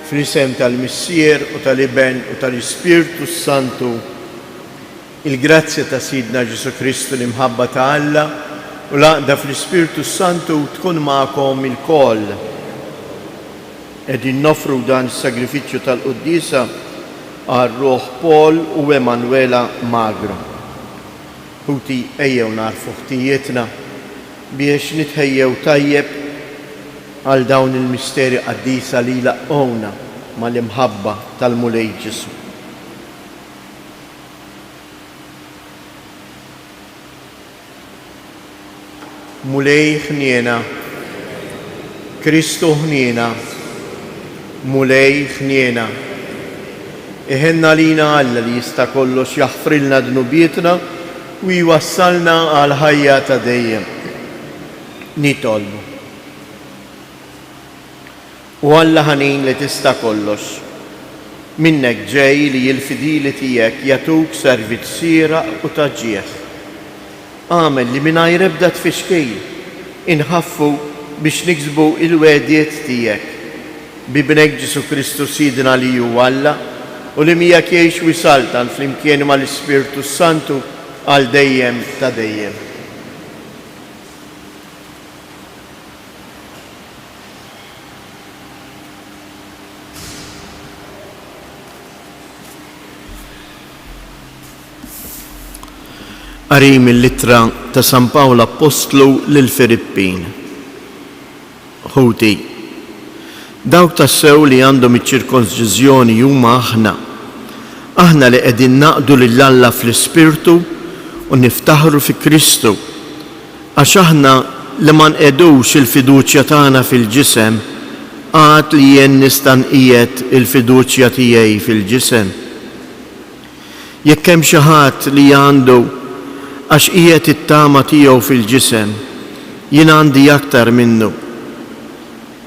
Fl-isem tal-Missier u tal-Iben u tal-Ispirtu Santu, il-grazzja ta' Sidna Ġesu Kristu l-imħabba ta' Alla u l-għaqda fl-Ispirtu Santu tkun ma'kom il-koll. Edin nofru dan is-sagrifiċċju tal-Quddisa għal-Ruħ Paul u Emanuela Magro. Huti ejjew narfu ħtijietna biex nitħejjew tajjeb għal dawn il-misteri qaddisa li laqgħuna mal-imħabba tal-Mulej Ġesu. Mulej ħniena, Kristu ħniena, Mulej ħniena. Iħenna lina Alla li jista' kollox jaħfrilna dnubietna u jwassalna għal ħajja ta' dejjem. Nitolbu. U Alla ħanin li tista' kollox, minnek ġej li l-fidili tiegħek jatuk servizz sieraq u taġġieħ. Għamel li mingħajr ebda tfixkil inħaffu biex niksbu il-wediet tiegħek. Bibnek Ġesu Kristu Sidna li hu Alla u li miegħek jgħix wisaltan flimkien mal-Ispirtu Santu għal dejjem ta' dejjem. Qari mill-littra ta' San Pawlu Apostlu lil Filippin. Ħuti, dawk tassew li għandhom iċ-ċirkonċiżjoni huma aħna li qegħdin naqdu lil Alla fl-Ispirtu u niftaħru fi Kristu, għax aħna li ma nqedux il-fiduċja tagħna fil-ġisem għad li jien nista' nqiegħed il-fiduċja tiegħi fil-ġisem. Jekk hemm xi ħadd li għandu għax qiegħed it-tama tiegħu fil-ġisem, jien għandi aktar minnu.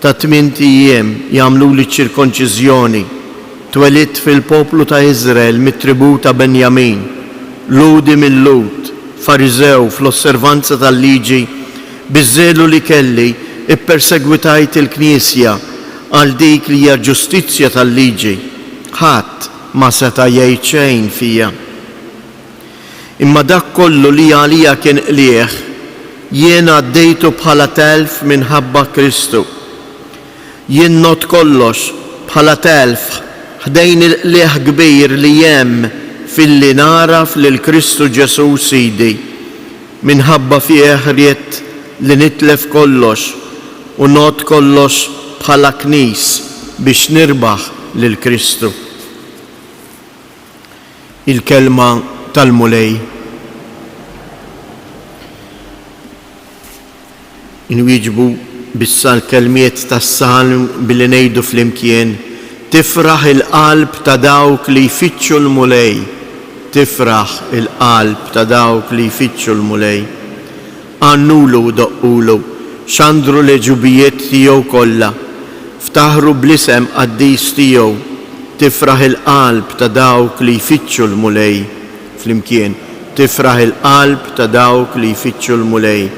Ta' 8 ijiem jagħmluli ċirkonċiżjoni, twelidt fil-poplu ta' Iżrael mit-tribu ta' Benjamin, ludi mill-Lut, Fariżew fl-osservanza tal-liġi, biż-żelu li kelli ippersegwitajt il-Knisja għal dik li hija ġustizzja tal-liġi. Ħadd ma seta' jgħid xejn fija. Imma dak kollu li għalija kien qlieħ, jien għaddejtu bħala telf minħabba Kristu. Jien not kollox bħala telf ħdejn il-qlieħ kbir li hemm fil-li naraf lil Kristu Ġesu Sidi. Minħabba fih ried li nitlef kollox u not kollox bħala knis biex nirbaħ lil Kristu. Il-kelma tal-Mulej. Inwieġbu bis-kelmiet tas-salm billi ngħidu flimkien, tifraħ il-qalb ta' dawk li jfittxu l-Mulej. Tifraħ il-qalb ta' dawk li jfittxu l-Mulej. Għannulu u doqqulu, xandru l-ġubijiet tiegħu kollha, ftaħru bl-isem qaddis tiegħu. Tifraħ il-qalb ta' dawk li jfittxu l-Mulej. Flimkien, tifraħ il-qalb ta' dawk li jfittxu l-Mulej.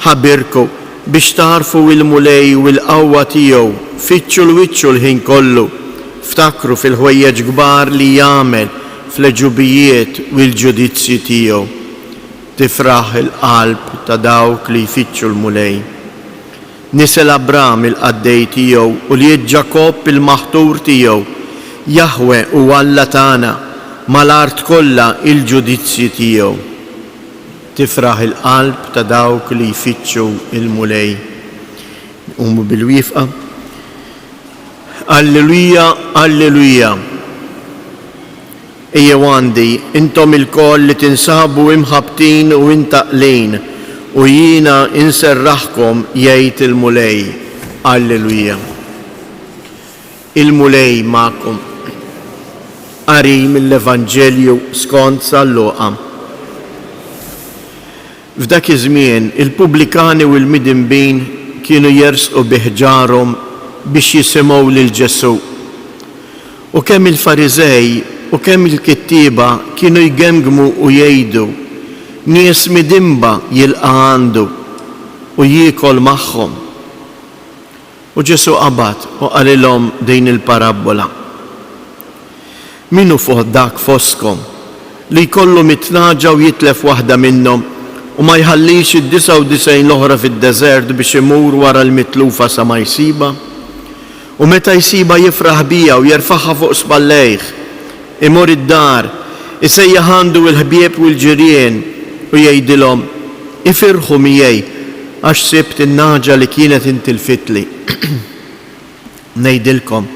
Ħabbirku biex tarfu il-Mulej u l-qawwa tiegħu, fittxu l-wiċċu l-ħin kollu, ftakru fil-ħwejjeġ kbar li jagħmel fl-ġubijiet u l-ġudizzji tiegħu. Tifraħ il-qalb ta' dawk li jfittxu l-Mulej. Nisel Abram il-qaddej tiegħu u li Ġakob il-maħtur tiegħu, Jahwe u Alla tagħna mal-art kollha il-ġudizzji tiegħu. Tifraħ il-qalb ta' dawk li jfittxu il-Mulej. Umu bil-wifqa. Alleluja, alleluja. Ejjew għandi, intom il-koll li tinsabu imħabtin u intaqlin u jiena inserraħkom jgħid il-Mulej. Alleluja. Il-Mulej ma'kom. Qari mill-Evanġelju skont San Luqa. F'dak iż-żmien il-pubblikani u l-midinbin kienu jersqu biħġarhom biex jisimgħu lil Ġesu. U kemm il-Fariżej u kemm il-kittieba kienu jgemgmu u jgħidu, nies midimba jilqa' għandu u jiekol magħhom. U Ġesu qabad u qalilhom din il-parabola. Minu fuq dak foskom li jkollu mitnaġa u jitlef waħda minnhom u ma jħallix id-99 l-oħra fid-deżert biex imur wara l-mitlufa sa ma jsiba? U meta jsiba jifraħ bija u jerfaħha fuq spallejh, imur id-dar, isejjaħ għandu l-ħbieb u l-ġirien u jgħidilhom: ifirħu miegħi għax sibt in-naġa li kienet intilfitli. Ngħidilkom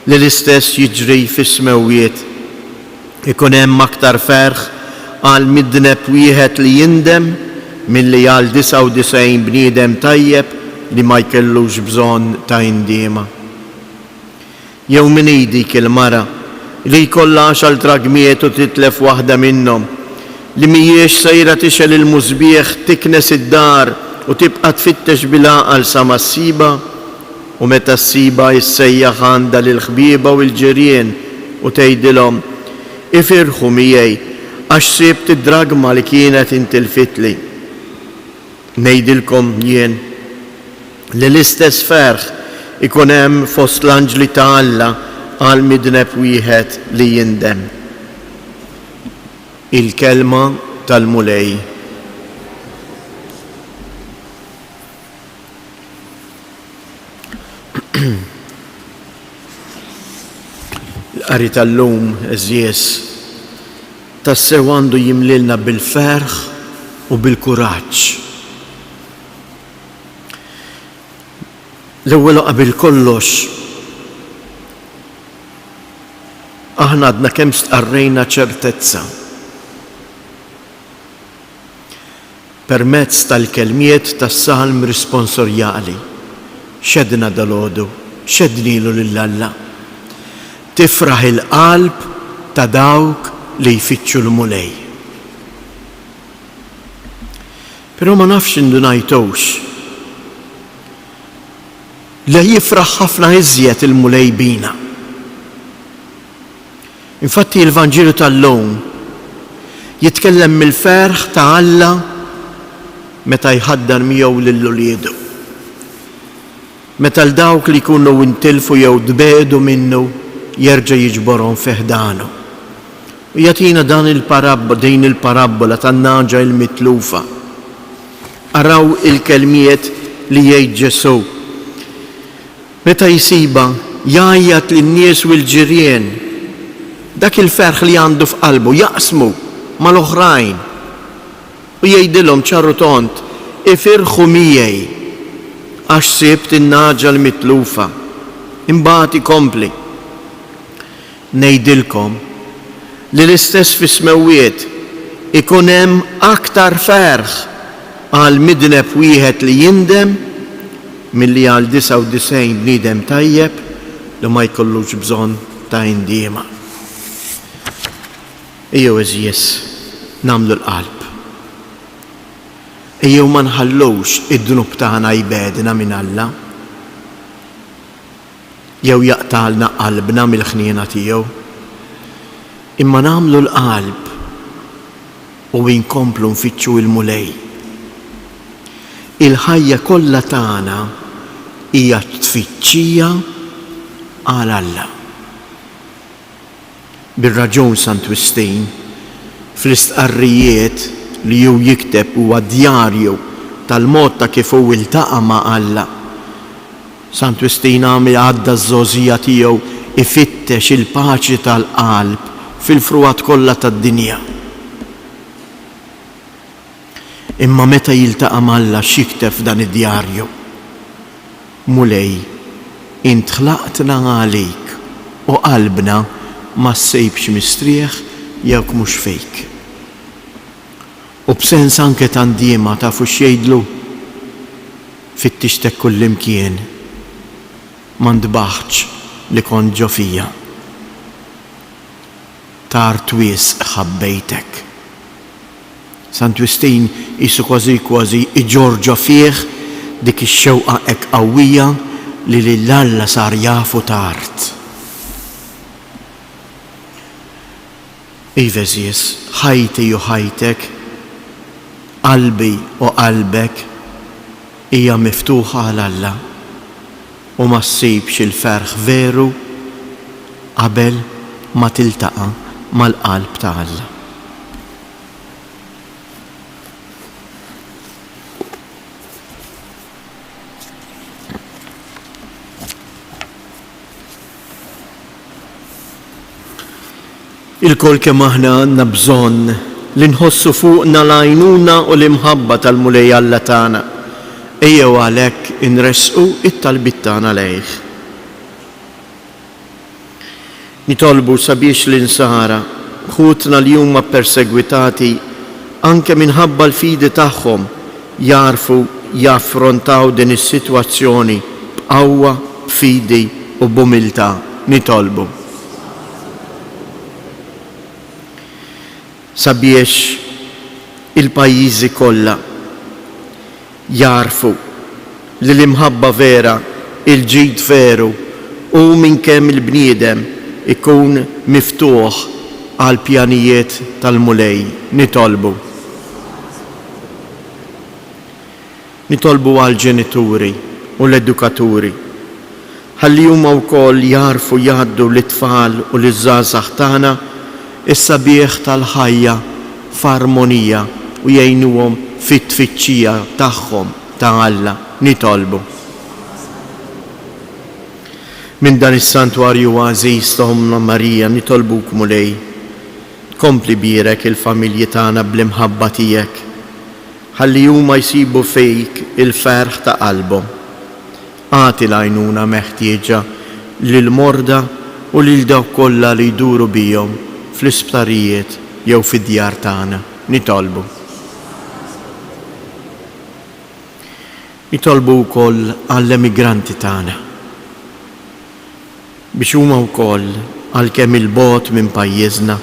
li l-istess jiġri fis-smewwiet. Ikun hemm aktar ferħ għal midneb wieħed li jindem milli għal 99 bniedem tajjeb li ma jkellux bżonn ta' indiema. Jew min dik il-mara li jkollha 10 dragmiet u titlef waħda minnhom, li mhijiex sejra tixel il-mużbieħ tiknes id-dar u tibqa' tfittex bil-għaqal sa ma ssiba, u meta ssiba jissejjaħ għandha lill-ħbieba u l-ġirien u tgħidilhom: ifirħu miegħi għax sibt id-dragma li kienet intilfitli. Ngħidilkom jien li l-istess ferħ ikun hemm fost l-anġli ta' Alla għal midneb wieħed li jindem. Il-kelma tal-mulej. L-qari tal-lum eżies tassew għandu jimlilna bil-ferħ u bil-kuraġġ. L-ewwel qabel kollox aħna għadna kemm stqarrejna ċertezza permezz tal-kelmiet tas-salm risponsorjali. Xedna dalgħodu, xednilu lill-Alla. Tifraħ il-qalb ta' dawk li jfittxu l-mulej. Però ma nafx indunajtux li jifraħ ħafna iżjed il-mulej bina. Infatti l-Vanġilu tal-lum jitkellem mill-ferħ ta' Alla meta jħaddar miegħu lill-uliedu. Meta l-dawk li jkunu intilfu jew dbedu minnu jerġa' jiġborhom fiħdanu. U jagħtina din il-parabola tan-naġa il-mitlufa. Araw il-kelmiet li jgħid Ġesu. Meta jsiba jgħajjat lin-nies u l-ġirien, dak il-ferħ li għandu f'qalbu jaqsmu mal-oħrajn u jgħidilhom ċarru tont: ifirħu miegħi għax sibt in-naġa l-mitlufa. Imbagħad ikompli: ngħidilkom li l-istess fis-smewwiet ikun hemm aktar ferħ għal midneb wieħed li jindem milli għal 99 bniedem tajjeb li ma jkollux bżonn ta' indiema. Ejjew eżies nagħmlu l-qalb. Ejjew ma nħallux id-dnub tagħna jbedna minn Alla jew jaqtalna qalbna mill-ħniena tiegħu. Imma nagħmlu l-qalb u inkomplu nfittxu l-mulej. Il-ħajja kollha tagħna hija tfittxija għal Alla. Bir-raġun Sant Wistin fl-istqarrijiet li hu jikteb huwa djarju tal-mod ta' kif hu iltaqa' ma' Alla. Sant Wistin għamel għadda ż-żożija tiegħu ifittex il-paċi tal-qalb fil-fruat kollha tad-dinja. Imma meta jiltaqa' m'Alla x'jikteb f'dan id-djarju: mulej, int ħlaqtna għalik u qalbna ma ssejbx mistrieħ jekk mhux fejk. U b'sens anke tandiema tafu x'jgħidlu: fittixtek kullimkien ma ntbaħħx li kont ġo fija. Tar twiesq ħabbejtek. Sant Wistin qisu kważi iġorġa fih dik ix-xewqa hekk qawwija li lill-Alla sar jafu tard. Iva eżies, ħajti u ħajtek, qalbi u qalbek hija miftuħa għal Alla u ma ssibx il-ferħ veru qabel ma tiltaqa' mal-qalb ta' Alla. Il-kol kemm aħna għandna bżonn li nħossu fuqna l-għajnuna u l-imħabba tal-Mulej Alla tagħna, ejjew għalhekk inresqu it-talbit tagħna lejh. Nitolbu sabiex l-insara ħutna li huma persegwitati anke minħabba l-fidi tagħhom jarfu jaffrontaw din is-sitwazzjoni b'qawwa, b'fidi u b'umiltà. Nitolbu sabiex il-pajjiżi kollha jarfu li l-imħabba vera, il-ġid veru u minn kemm il-bniedem ikun miftuħ għal pjanijiet tal-Mulej. Nitolbu għal ġenituri u l-edukaturi ħalli huma wkoll jarfu jgħaddu l-itfal u l-żgħażagħ tagħna is-sabiħ tal-ħajja f'armonija u jgħinuhom fit-tfittxija tagħhom ta' Alla. Nitolbu minn dan is-santwarju għażiż ta' Omna Marija, nitolbuk Mulej, kompli birek il-familji tagħna bl-imħabba tiegħek, ħalli huma jsibu fejk il-ferħ ta' qalbhom. Għati l-għajnuna meħtieġa lil-morda u lil dawk kollha li jduru bihom fl-isptarijiet jew fid-djar tagħna. Nitolbu wkoll għall-emigranti tagħna biex huma wkoll għalkemm il-bogħod minn pajjiżna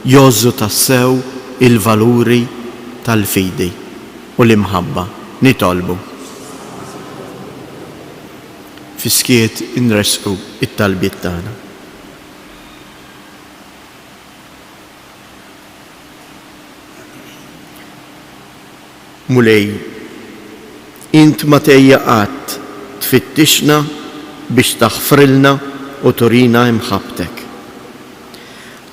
jożżu tassew il-valuri tal-fidi u l-imħabba. Nitolbu. Fiskiet inresqu it-talbiet tagħna. Mulej, int ma tejjaqat tfittixna biex taħfrilna u turina imħabtek.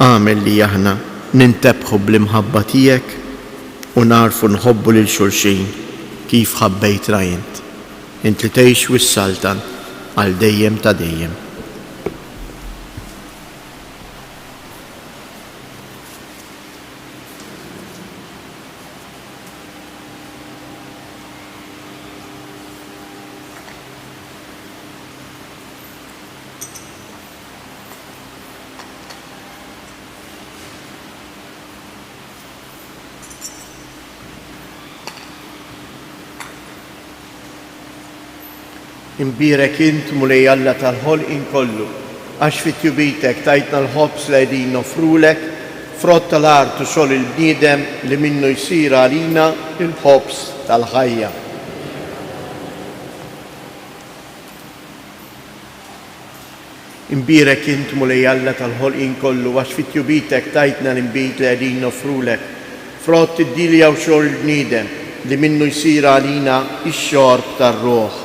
Għamel li aħna nintebħu bl-imħabba tiegħek u narfu nħobbu lil xulxin kif ħabbejtna int. Int li tgħix wis-saltan għal dejjem ta' dejjem. Imbirek int Mulej Alla tal-ħolqien kollu, għax fit-tjubitek tajtna l-ħobs li qegħdin nofrulek, frott tal-art u xogħol il-bniedem li minnu jsir għalina il-ħobs tal-ħajja. Imbirek int Mulej Alla tal-ħolqien kollu, għax fit-tjubitek tajtna l-inbit li qegħdin nofrulek, frott id-dilja u xogħol il-bniedem li minnu jsir għalina ix-xorb tar-ruħ.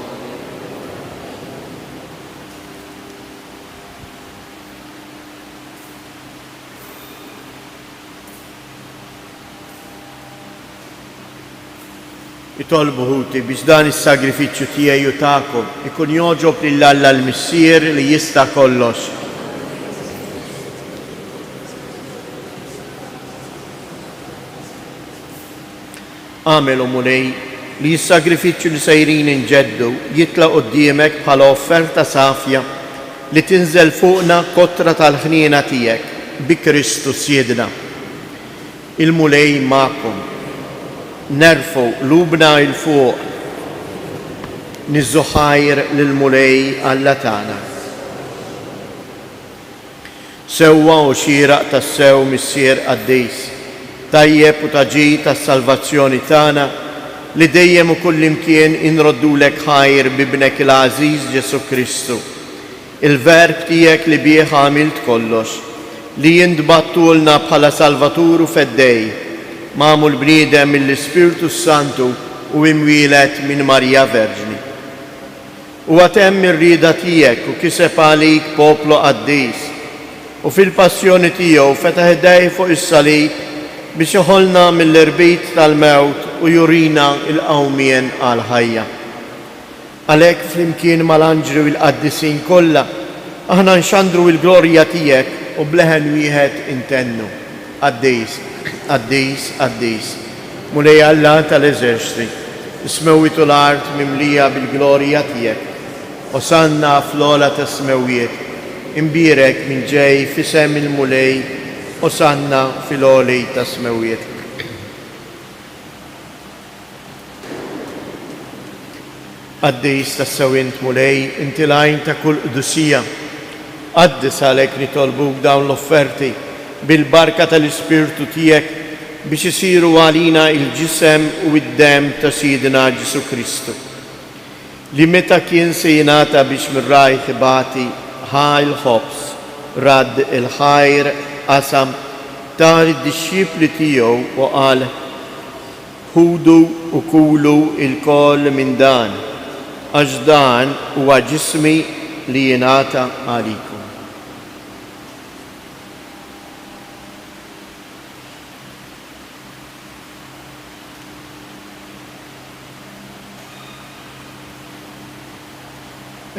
Nitolbu ħuti biex dan is-sagrifiċċju tiegħi u tagħkom ikun joġob lil Alla l-Missier li jista' kollox. Għamelu Mulej li s-sagrifiċċju li sejrin inġeddu jitla' quddiemek bħala offerta safja li tinżel fuqna kotra tal-ħniena tiegħek bi Kristus Siedna. Il-Mulej magħkom. Nerfu lubna il-fuq, nizzu ħajr lil-Mulej Alla tagħna. Sewwa u xieraq tas-sew Missier Qaddis, tajjeb u taġid tas-salvazzjoni tagħna li dejjem u kullimkien inroddulek ħajr bibnek il-għażiż Ġesu Kristu, il-verb tiegħek li bih għamilt kollox, li jintbattulna bħala Salvatur u Feddej, magħmul bniedem mill-Ispiritu Santu u imwielet minn Marija Verġni. u għatem ir-rida tijek u kiseb għalik poplu qaddis u fil-passjoni tiegħu fetaħ id-dej fuq is-salib biex joħolna mill-irbit tal-mewt u jurina il-qawmien għal-ħajja. Għalhekk flimkien mal-anġli u l-qaddisin kollha aħna nxandru l-glorja tiegħek u bleħen wieħed intennu. Qaddis, qaddis, qaddis. Mulej Alla tal-eżerċiti, ismewitu l-art mimlija bil-glorja tiegħek. Osanna fl-ola ta' smewiet, imbirek minn ġej fisem il-mulej, osanna fil-oli ta' smewiet. Qaddis ta' sewint mulej, inti lajn ta' kull qdusija. Qaddis għalek nitolbuk dawn l-offerti bil-barka tal-Ispirtu tiegħek biex isiru għalina il-ġisem u id-dem ta' Sidina Ġesu Kristu. Li meta kien se jingħata biex mir-raj ħibati ħa il-ħobs, radd il-ħajr qasam tar id-disċipli tiegħu u qal ħudu u kulu il-koll minn dan, għax dan huwa ġismi li jingħata għalikom.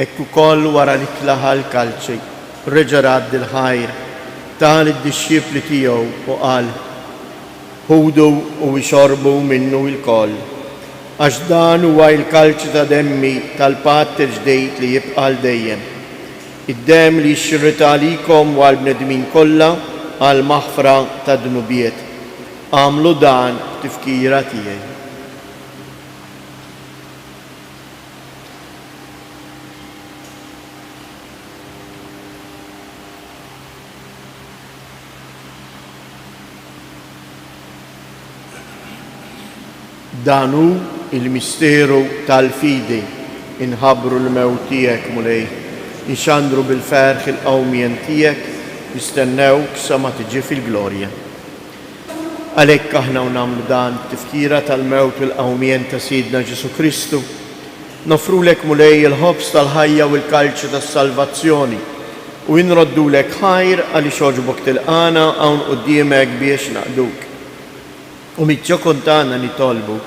Ekku koll wara li tlaħal kalċi, reġa' radd il-ħajr, tal id-disċipli tiegħu u qal ħudu u jxorbu minnu il-koll, għax dan huwa l-kalċi ta' demmi tal-patt il-ġdejt li jibqa' dejjem. Id-dem li jxirrita għalikom u għall-bnedmin kollha għal maħfra ta' dnubiet. Għamlu dan tifkira tiegħi. Danu il-misteru tal-fidi inħabru l-mewt tiegħek mulej, nxandru bil-ferħ il-qawmien tiegħek, nistennewk sa ma tiġi fil-glorja. Għalhekk aħna nagħmlu dan tifkira tal-mewt u l-qawmien ta' Sidna Ġesu Kristu, nofrulek mulej il-ħobs tal-ħajja u l-kalċi tas-salvazzjoni u nroddulek ħajr għaliex oġbok tilqana hawn quddiemek biex naqduk. U mitġo kontana nitolbu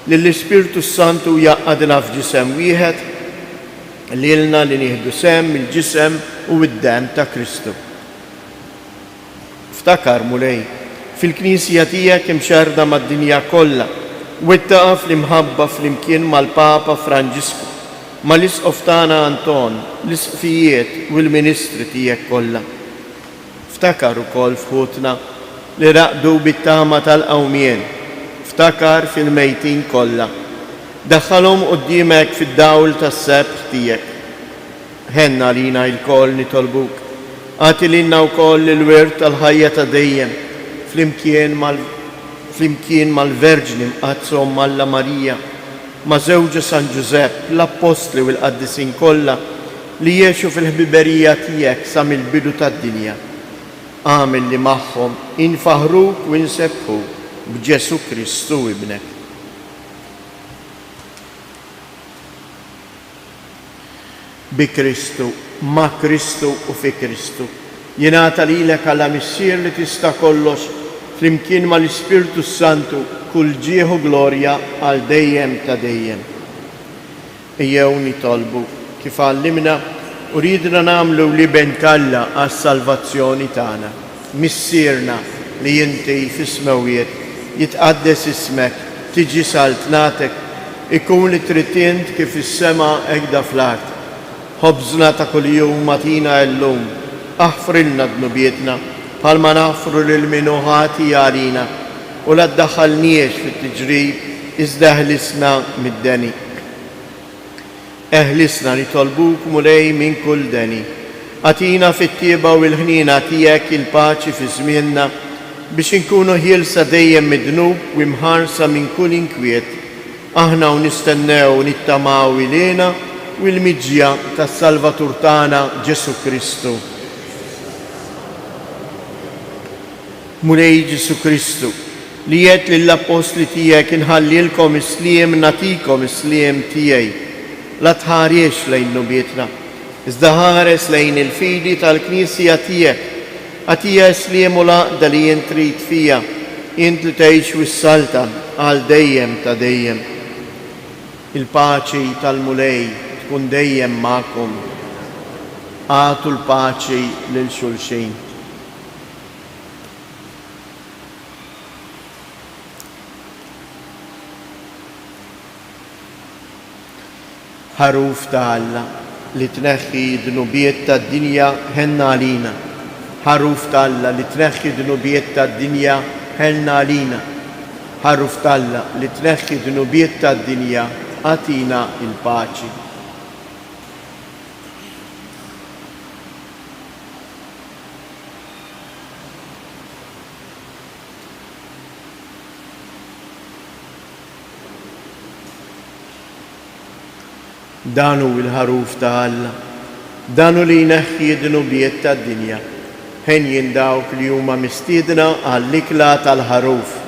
li l-Ispirtu Santu jaqqadna f'ġisem wieħed lilna li nieħdu sem il-ġisem u id-dem ta' Kristu. Ftakar mulej, fil-Knisja tiegħek imxerda mad-dinja kollha u ittaqa' fl-imħabba flimkien mal-Papa Franġisku, mal-Isqof tagħna Anton, l-isqfijiet u l-Ministri tiegħek kollha. Ftakar ukoll f'ħutna li raqdu bit-tama tal-qawmien, ftakar fil-mejtin kollha. Daħħalhom quddiemek fid-dawl tas-sebħ tiegħek. Ħenna lina l-koll nitolbuk. Għati lilna wkoll il-wirt tal-ħajja ta' dejjem flimkien mal-Verġni mqazzhom Alla Marija, ma' żewġa San Ġusepp, l-Apostli u l-Qaddisin kollha li jgħixu fil-ħbiberija tiegħek sa mill-bidu tad-dinja. Għamil li magħhom infaħruk u nsebħuk b'Ġesu Kristu ibnek. Bi Kristu, ma' Kristu u fi Kristu. Jingħata lilek għalla missier li tista' kollox flimkien mal-Ispirtu Santu kull ġieħu glorja għal dejjem ta' dejjem. Ejjew nitolbu kif għallimna u ridna nagħmlu li benkalla għas-salvazzjoni tagħna. Missierna li inti fis-smewiet jitqaddes ismek, tiġi saltnatek, ikun li trittient kif is-sema hekk fl-art. Ħobżna ta' kuljum matina llum, aħfrilna dnubietna bħalma naħfru lil minuħati għalina u la ddaħħalniex fit-tiġrib iżda eħlisna mid-deni. Eħlisna nitolbuk mulej minn kull deni. Għatina fit-tieba u l-ħnina tiegħek il-paċi fi żmienna biex inkunu ħielsa dejjem mid-dnub u mħarsa minn kull inkwiet. Aħna u nistennew nittamaw ilina u l-miġja tas-Salvatur tagħna Ġesu Kristu. Mulej Ġesu Kristu, li jgħid lill-apostli tiegħek inħallilkom isliem natikom isliem tiegħi. la tħariex lejn nubietna. Iżda ħares lejn il-fidi tal-Knisja tiegħek. Għatija sliemu laqda li jien trid fija, jien li tgħix wissalta għal dejjem ta' dejjem. Il-paċi tal-mulej tkun dejjem magħkom. Għatu l-paċi lil xulxin. Ħaruf ta' Alla li tneħħi d-nubiet tad-dinja ħenna għalina. Ħaruf ta' Alla li tneħħi d-nubiet tad-dinja ħenna għalina. Ħaruf ta' Alla li tneħħi d-nubiet tad-dinja għatina il-paċi. Danu il-ħaruf ta' Alla, danu li jneħħi d-nubiet tad-dinja, ħen jindawk li huma mistiedna għall-ikla tal-ħaruf.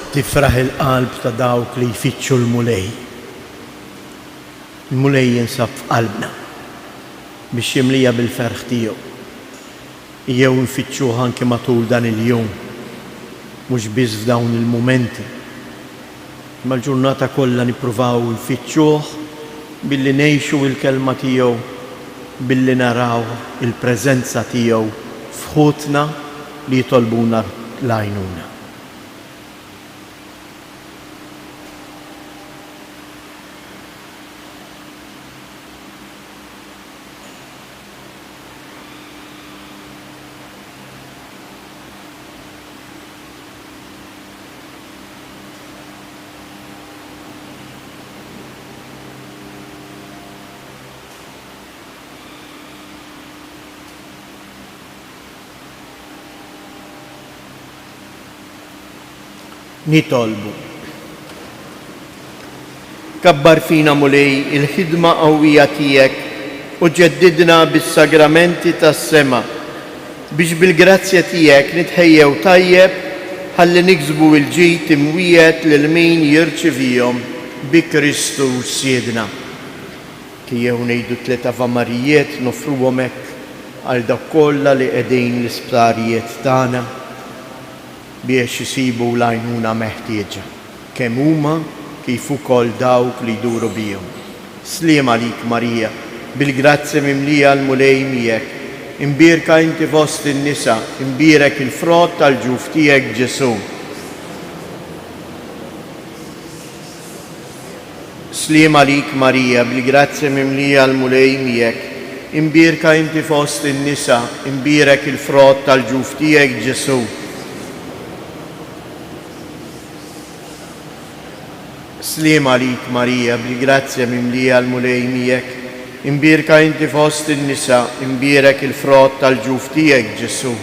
tifraħ il-qalb ta' dawk li jfittxu l-mulej. Il-mulej jinsab f'qalbna biex jimlija bil-ferħ tiegħu. Jew nfittxuh anke matul dan il-jum, mhux biss f'dawn il-mumenti. Ma l-ġurnata kollha nippruvaw nfittxuh billi ngħixu il-kelma tiegħu, billi naraw il-preżenza tiegħu f'ħutna li jitolbuna l-għajnuna. Nitolbu. Kabbar fina mulej il-ħidma qawwija tiegħek u ġeddidna bis-sagramenti tas-sema biex bil-grazzja tiegħek nitħejjew tajjeb ħalli niksbu l-ġid imwiegħed lil min jirċivihom bi Kristu Siedna. Kiejew ngħidu 3 Avamarijiet nofruhom hekk għal dak kollha li qegħdin l-isptarijiet tagħna biex isibu l-għajnuna meħtieġa, kemm huma kif ukoll dawk li jduru bihom. Sliem għalik Marija, bil-grazzja mimlija l-mulej miegħek, imbierka inti fost in-nisa, imbierek il-frott tal-ġuf tiegħek Ġesu. Sliem għalik Marija, bil-grazzja mimlija l-mulej miegħek, imbierka inti fost in-nisa, imbierek il-frott tal-ġuf tiegħek Ġesu. Sliem għalik Marija, bil-grazzja mimlija l-mulej miegħek, imbierka inti fost in-nisa, imbierek il-frott tal-ġuf tiegħek Ġesu.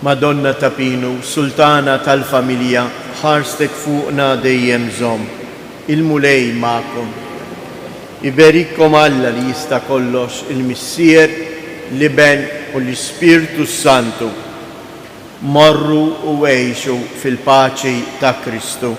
Madonna ta' Pinu, Sultana tal-familja, ħarstek fuqna dejjem żomm, il-mulej magħkom. Iberikkom Alla li jista' kollox, il-Missier, l-Iben u l-Ispirtu Santu. Morru u għejxu fil-paċi ta' Kristu.